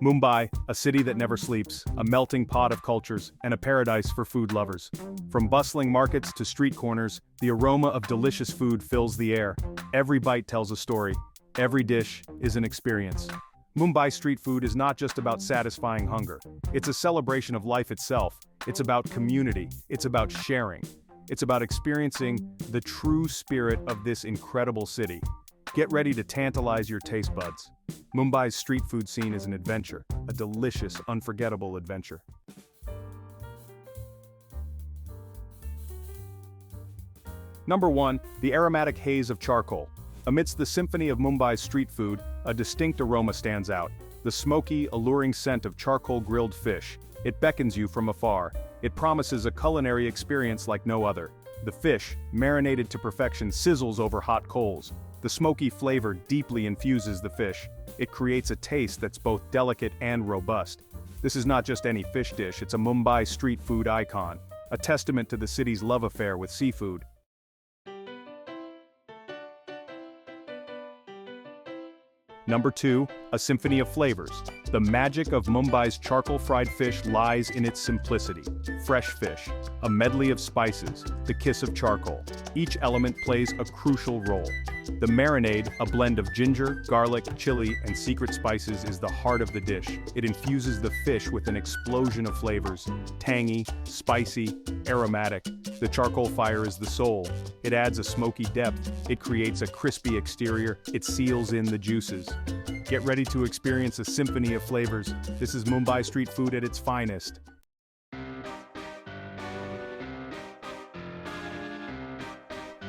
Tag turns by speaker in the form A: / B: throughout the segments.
A: Mumbai, a city that never sleeps, a melting pot of cultures, and a paradise for food lovers. From bustling markets to street corners, the aroma of delicious food fills the air. Every bite tells a story. Every dish is an experience. Mumbai street food is not just about satisfying hunger. It's a celebration of life itself. It's about community. It's about sharing. It's about experiencing the true spirit of this incredible city. Get ready to tantalize your taste buds. Mumbai's street food scene is an adventure, a delicious, unforgettable adventure. Number 1, the aromatic haze of charcoal. Amidst the symphony of Mumbai's street food, a distinct aroma stands out. The smoky, alluring scent of charcoal grilled fish. It beckons you from afar. It promises a culinary experience like no other. The fish, marinated to perfection, sizzles over hot coals. The smoky flavor deeply infuses the fish. It creates a taste that's both delicate and robust. This is not just any fish dish, it's a Mumbai street food icon, a testament to the city's love affair with seafood. Number 2, a symphony of flavors. The magic of Mumbai's charcoal fried fish lies in its simplicity. Fresh fish, a medley of spices, the kiss of charcoal. Each element plays a crucial role. The marinade, a blend of ginger, garlic, chili, and secret spices, is the heart of the dish. It infuses the fish with an explosion of flavors, tangy, spicy, aromatic. The charcoal fire is the soul. It adds a smoky depth. It creates a crispy exterior. It seals in the juices. Get ready to experience a symphony of flavors. This is Mumbai street food at its finest.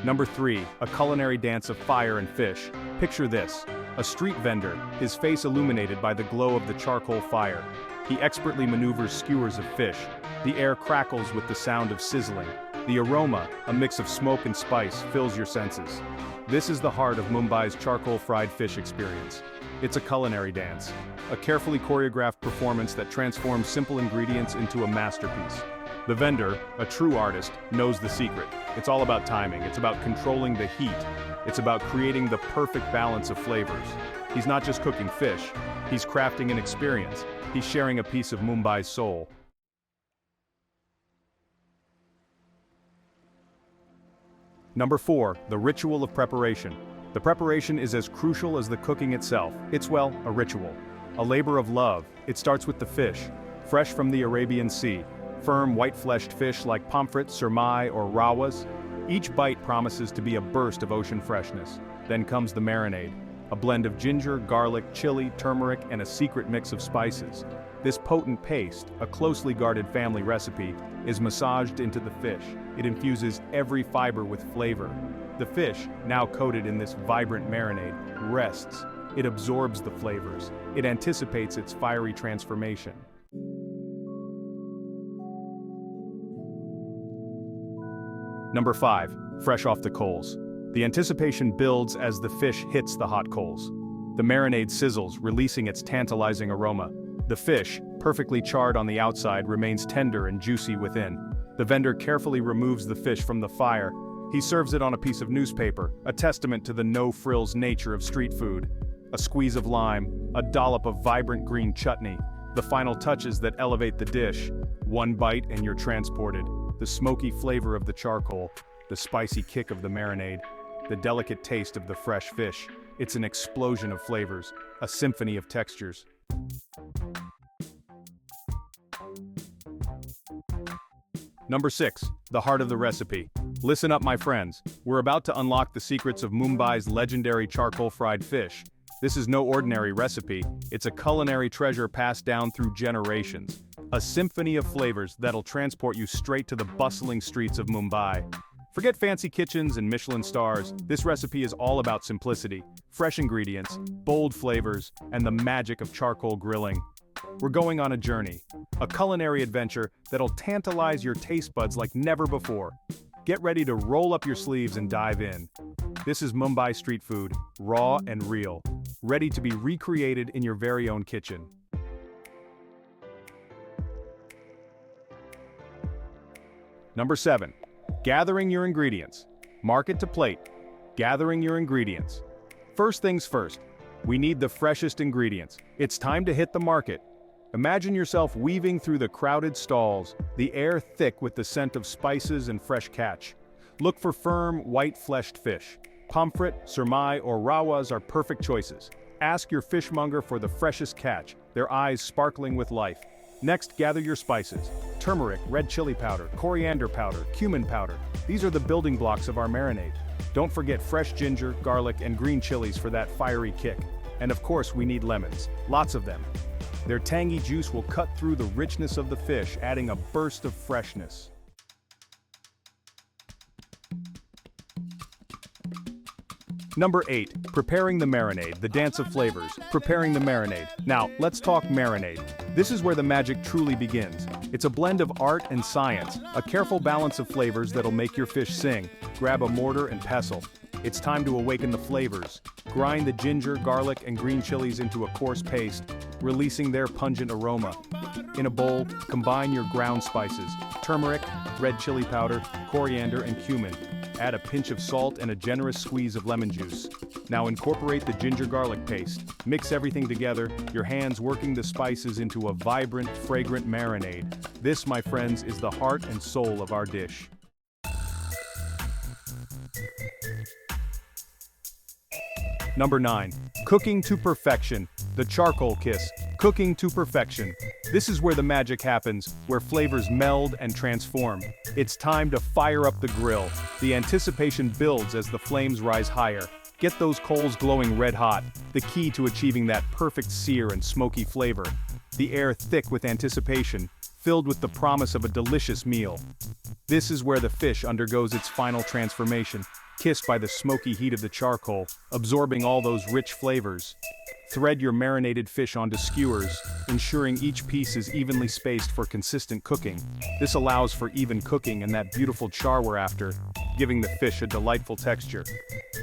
A: Number 3, a culinary dance of fire and fish. Picture this: a street vendor, his face illuminated by the glow of the charcoal fire. He expertly maneuvers skewers of fish. The air crackles with the sound of sizzling. The aroma, a mix of smoke and spice, fills your senses. This is the heart of Mumbai's charcoal fried fish experience. It's a culinary dance, a carefully choreographed performance that transforms simple ingredients into a masterpiece. The vendor, a true artist, knows the secret. It's all about timing. It's about controlling the heat. It's about creating the perfect balance of flavors. He's not just cooking fish, he's crafting an experience. He's sharing a piece of Mumbai's soul. Number 4, the ritual of preparation. The preparation is as crucial as the cooking itself. It's, well, a ritual. A labor of love. It starts with the fish, fresh from the Arabian Sea. Firm, white-fleshed fish like pomfret, surmai, or rawas. Each bite promises to be a burst of ocean freshness. Then comes the marinade, a blend of ginger, garlic, chili, turmeric, and a secret mix of spices. This potent paste, a closely guarded family recipe, is massaged into the fish. It infuses every fiber with flavor. The fish, now coated in this vibrant marinade, rests. It absorbs the flavors. It anticipates its fiery transformation. Number 5, fresh off the coals. The anticipation builds as the fish hits the hot coals. The marinade sizzles, releasing its tantalizing aroma. The fish, perfectly charred on the outside, remains tender and juicy within. The vendor carefully removes the fish from the fire. He serves it on a piece of newspaper, a testament to the no-frills nature of street food. A squeeze of lime, a dollop of vibrant green chutney, the final touches that elevate the dish. One bite and you're transported. The smoky flavor of the charcoal, the spicy kick of the marinade, the delicate taste of the fresh fish. It's an explosion of flavors, a symphony of textures. Number 6, the heart of the recipe. Listen up, my friends. We're about to unlock the secrets of Mumbai's legendary charcoal fried fish. This is no ordinary recipe. It's a culinary treasure passed down through generations. A symphony of flavors that'll transport you straight to the bustling streets of Mumbai. Forget fancy kitchens and Michelin stars. This recipe is all about simplicity, fresh ingredients, bold flavors, and the magic of charcoal grilling. We're going on a journey, a culinary adventure that'll tantalize your taste buds like never before. Get ready to roll up your sleeves and dive in. This is Mumbai street food, raw and real, ready to be recreated in your very own kitchen. Number 7, gathering your ingredients. Market to plate. Gathering your ingredients. First things first, We need the freshest ingredients. It's time to hit the market. Imagine yourself weaving through the crowded stalls, the air thick with the scent of spices and fresh catch. Look for firm, white-fleshed fish. Pomfret, surmai, or rawas are perfect choices. Ask your fishmonger for the freshest catch, their eyes sparkling with life. Next, gather your spices. Turmeric, red chili powder, coriander powder, cumin powder. These are the building blocks of our marinade. Don't forget fresh ginger, garlic, and green chilies for that fiery kick. And of course, we need lemons. Lots of them. Their tangy juice will cut through the richness of the fish, adding a burst of freshness. Number 8. Preparing the marinade, the dance of flavors. Preparing the marinade. Now, let's talk marinade. This is where the magic truly begins. It's a blend of art and science, a careful balance of flavors that'll make your fish sing. Grab a mortar and pestle. It's time to awaken the flavors. Grind the ginger, garlic, and green chilies into a coarse paste, releasing their pungent aroma. In a bowl, combine your ground spices, turmeric, red chili powder, coriander, and cumin. Add a pinch of salt and a generous squeeze of lemon juice. Now incorporate the ginger garlic paste. Mix everything together, your hands working the spices into a vibrant, fragrant marinade. This, my friends, is the heart and soul of our dish. Number 9. Cooking to perfection. The charcoal kiss. Cooking to perfection. This is where the magic happens, where flavors meld and transform. It's time to fire up the grill. The anticipation builds as the flames rise higher. Get those coals glowing red hot, the key to achieving that perfect sear and smoky flavor. The air thick with anticipation, filled with the promise of a delicious meal. This is where the fish undergoes its final transformation, kissed by the smoky heat of the charcoal, absorbing all those rich flavors. Thread your marinated fish onto skewers, ensuring each piece is evenly spaced for consistent cooking. This allows for even cooking and that beautiful char we're after, giving the fish a delightful texture.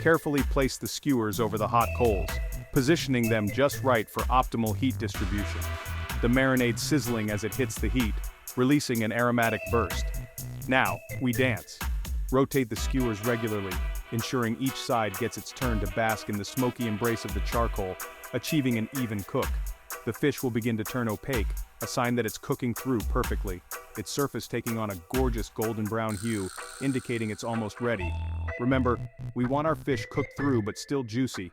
A: Carefully place the skewers over the hot coals, positioning them just right for optimal heat distribution. The marinade sizzling as it hits the heat, releasing an aromatic burst. Now, we dance. Rotate the skewers regularly, ensuring each side gets its turn to bask in the smoky embrace of the charcoal, achieving an even cook. The fish will begin to turn opaque, a sign that it's cooking through perfectly, its surface taking on a gorgeous golden brown hue, indicating it's almost ready. Remember, we want our fish cooked through but still juicy.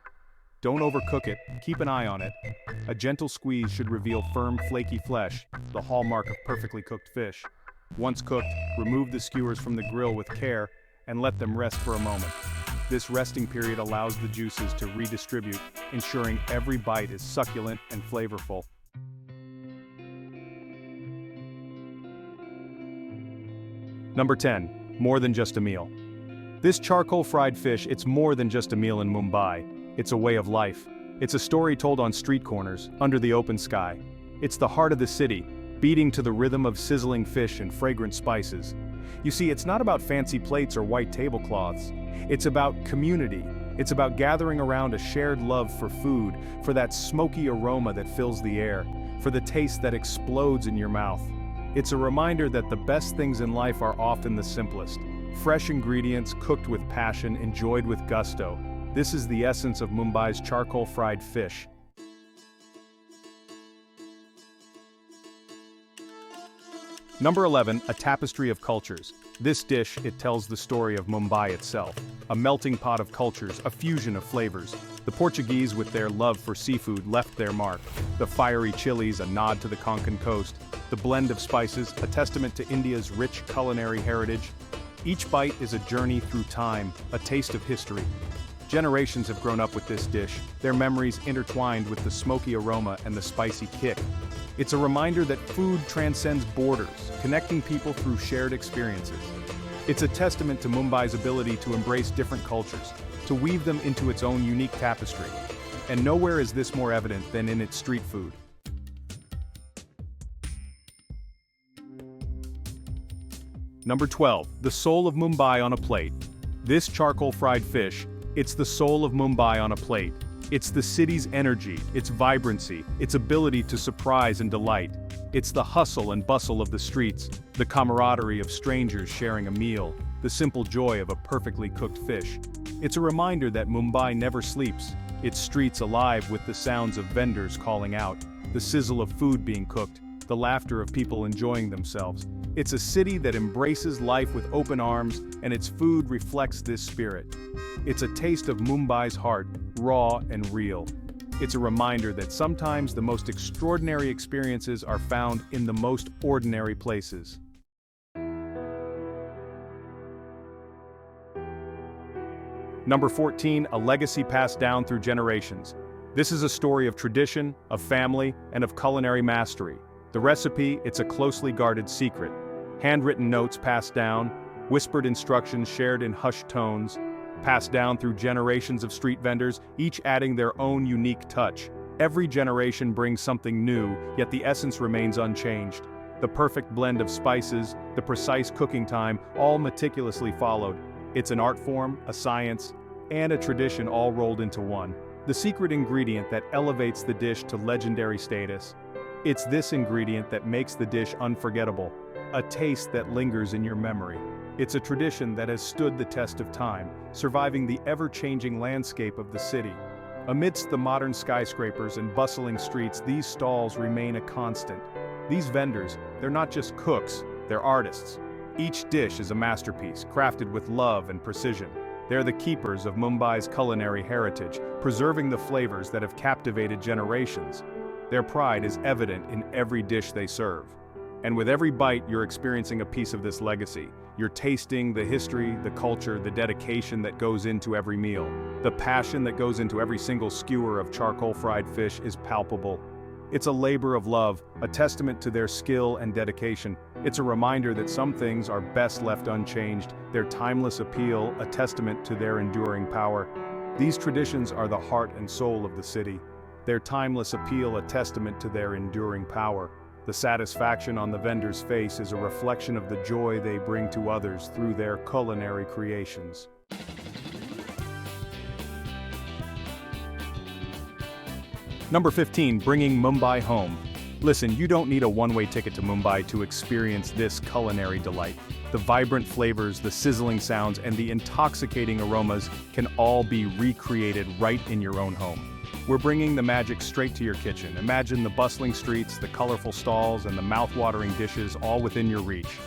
A: Don't overcook it, keep an eye on it. A gentle squeeze should reveal firm, flaky flesh, the hallmark of perfectly cooked fish. Once cooked, remove the skewers from the grill with care and let them rest for a moment. This resting period allows the juices to redistribute, ensuring every bite is succulent and flavorful. Number 10. More than just a meal. This charcoal fried fish, it's more than just a meal in Mumbai. It's a way of life. It's a story told on street corners, under the open sky. It's the heart of the city, beating to the rhythm of sizzling fish and fragrant spices. You see, it's not about fancy plates or white tablecloths. It's about community. It's about gathering around a shared love for food, for that smoky aroma that fills the air, for the taste that explodes in your mouth. It's a reminder that the best things in life are often the simplest. Fresh ingredients, cooked with passion, enjoyed with gusto. This is the essence of Mumbai's charcoal fried fish. Number 11, a tapestry of cultures. This dish, it tells the story of Mumbai itself. A melting pot of cultures, a fusion of flavors. The Portuguese, with their love for seafood, left their mark. The fiery chilies, a nod to the Konkan coast. The blend of spices, a testament to India's rich culinary heritage. Each bite is a journey through time, a taste of history. Generations have grown up with this dish, their memories intertwined with the smoky aroma and the spicy kick. It's a reminder that food transcends borders, connecting people through shared experiences. It's a testament to Mumbai's ability to embrace different cultures, to weave them into its own unique tapestry. And nowhere is this more evident than in its street food. Number 12, the soul of Mumbai on a plate. This charcoal fried fish, it's the soul of Mumbai on a plate. It's the city's energy, its vibrancy, its ability to surprise and delight. It's the hustle and bustle of the streets, the camaraderie of strangers sharing a meal, the simple joy of a perfectly cooked fish. It's a reminder that Mumbai never sleeps. its streets alive with the sounds of vendors calling out, the sizzle of food being cooked, the laughter of people enjoying themselves. It's a city that embraces life with open arms, and its food reflects this spirit. It's a taste of Mumbai's heart, raw and real. It's a reminder that sometimes the most extraordinary experiences are found in the most ordinary places. Number 14, a legacy passed down through generations. This is a story of tradition, of family, and of culinary mastery. The recipe, it's a closely guarded secret. Handwritten notes passed down, whispered instructions shared in hushed tones, passed down through generations of street vendors, each adding their own unique touch. Every generation brings something new, yet the essence remains unchanged. The perfect blend of spices, the precise cooking time, all meticulously followed. It's an art form, a science, and a tradition all rolled into one. The secret ingredient that elevates the dish to legendary status. It's this ingredient that makes the dish unforgettable, a taste that lingers in your memory. It's a tradition that has stood the test of time, surviving the ever-changing landscape of the city. Amidst the modern skyscrapers and bustling streets, these stalls remain a constant. These vendors, they're not just cooks, they're artists. Each dish is a masterpiece, crafted with love and precision. They're the keepers of Mumbai's culinary heritage, preserving the flavors that have captivated generations. Their pride is evident in every dish they serve. And with every bite, you're experiencing a piece of this legacy. You're tasting the history, the culture, the dedication that goes into every meal. The passion that goes into every single skewer of charcoal fried fish is palpable. It's a labor of love, a testament to their skill and dedication. It's a reminder that some things are best left unchanged, their timeless appeal a testament to their enduring power. These traditions are the heart and soul of the city. Their timeless appeal a testament to their enduring power. The satisfaction on the vendor's face is a reflection of the joy they bring to others through their culinary creations. Number 15, bringing Mumbai home. Listen, you don't need a one-way ticket to Mumbai to experience this culinary delight. The vibrant flavors, the sizzling sounds, and the intoxicating aromas can all be recreated right in your own home. We're bringing the magic straight to your kitchen. Imagine the bustling streets, the colorful stalls, and the mouth-watering dishes all within your reach.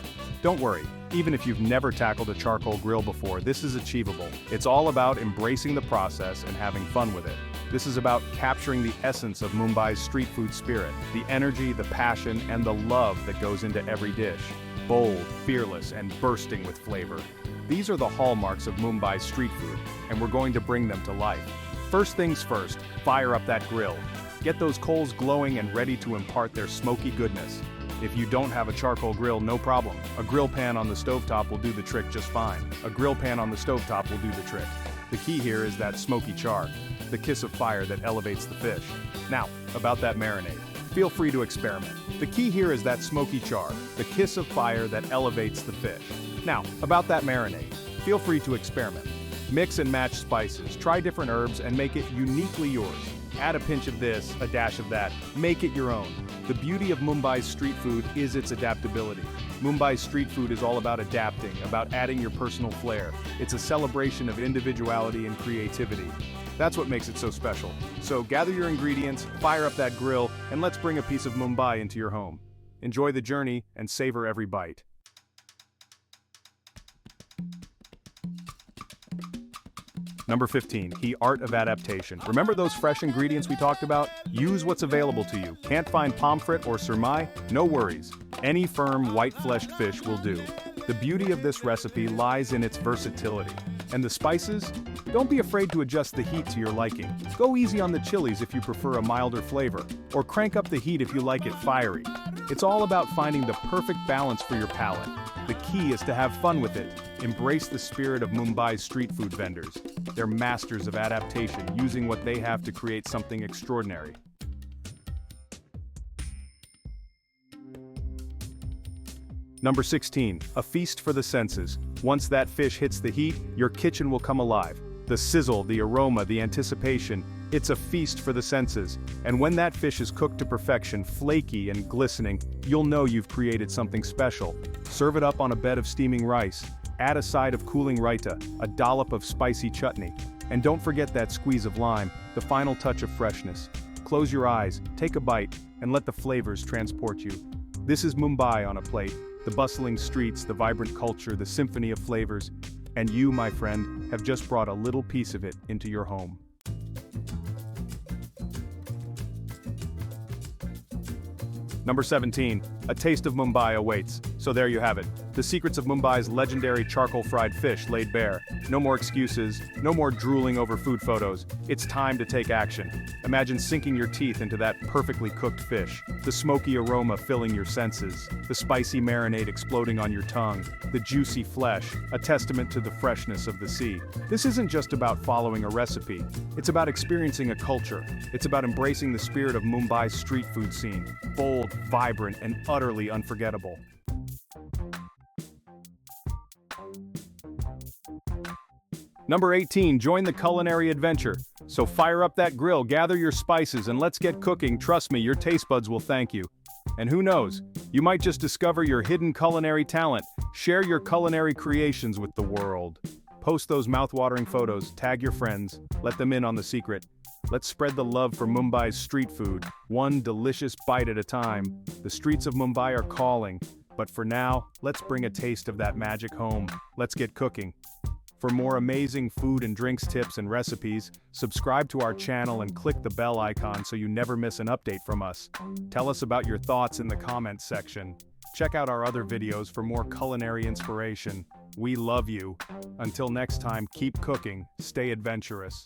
A: Don't worry, even if you've never tackled a charcoal grill before, this is achievable. It's all about embracing the process and having fun with it. This is about capturing the essence of Mumbai's street food spirit, the energy, the passion, and the love that goes into every dish. Bold, fearless, and bursting with flavor. These are the hallmarks of Mumbai's street food, and we're going to bring them to life. First things first, fire up that grill. Get those coals glowing and ready to impart their smoky goodness. If you don't have a charcoal grill, no problem. A grill pan on the stovetop will do the trick just fine. A grill pan on the stovetop will do the trick. The key here is that smoky char, the kiss of fire that elevates the fish. Now, about that marinade. Feel free to experiment. The key here is that smoky char, the kiss of fire that elevates the fish. Now, about that marinade. Feel free to experiment. Mix and match spices, try different herbs, and make it uniquely yours. Add a pinch of this, a dash of that, make it your own. The beauty of Mumbai's street food is its adaptability. Mumbai's street food is all about adapting, about adding your personal flair. It's a celebration of individuality and creativity. That's what makes it so special. So gather your ingredients, fire up that grill, and let's bring a piece of Mumbai into your home. Enjoy the journey and savor every bite. Number 15, the art of adaptation. Remember those fresh ingredients we talked about? Use what's available to you. Can't find pomfret or surmai? No worries. Any firm, white-fleshed fish will do. The beauty of this recipe lies in its versatility. And the spices? Don't be afraid to adjust the heat to your liking. Go easy on the chilies if you prefer a milder flavor, or crank up the heat if you like it fiery. It's all about finding the perfect balance for your palate. The key is to have fun with it. Embrace the spirit of Mumbai's street food vendors. They're masters of adaptation, using what they have to create something extraordinary. Number 16, a feast for the senses. Once that fish hits the heat, your kitchen will come alive. The sizzle, the aroma, the anticipation, it's a feast for the senses. And when that fish is cooked to perfection, flaky and glistening, you'll know you've created something special. Serve it up on a bed of steaming rice. Add a side of cooling raita, a dollop of spicy chutney. And don't forget that squeeze of lime, the final touch of freshness. Close your eyes, take a bite, and let the flavors transport you. This is Mumbai on a plate, the bustling streets, the vibrant culture, the symphony of flavors, and you, my friend, have just brought a little piece of it into your home. Number 17, a taste of Mumbai awaits. So there you have it. The secrets of Mumbai's legendary charcoal fried fish laid bare. No more excuses, no more drooling over food photos. It's time to take action. Imagine sinking your teeth into that perfectly cooked fish, the smoky aroma filling your senses, the spicy marinade exploding on your tongue, the juicy flesh, a testament to the freshness of the sea. This isn't just about following a recipe. It's about experiencing a culture. It's about embracing the spirit of Mumbai's street food scene. Bold, vibrant, and utterly unforgettable. Number 18, join the culinary adventure. So fire up that grill, gather your spices, and let's get cooking. Trust me, your taste buds will thank you. And who knows, you might just discover your hidden culinary talent. Share your culinary creations with the world. Post those mouth-watering photos, tag your friends, let them in on the secret. Let's spread the love for Mumbai's street food, one delicious bite at a time. The streets of Mumbai are calling, but for now, let's bring a taste of that magic home. Let's get cooking. For more amazing food and drinks tips and recipes, subscribe to our channel and click the bell icon so you never miss an update from us. Tell us about your thoughts in the comments section. Check out our other videos for more culinary inspiration. We love you. Until next time, keep cooking, stay adventurous.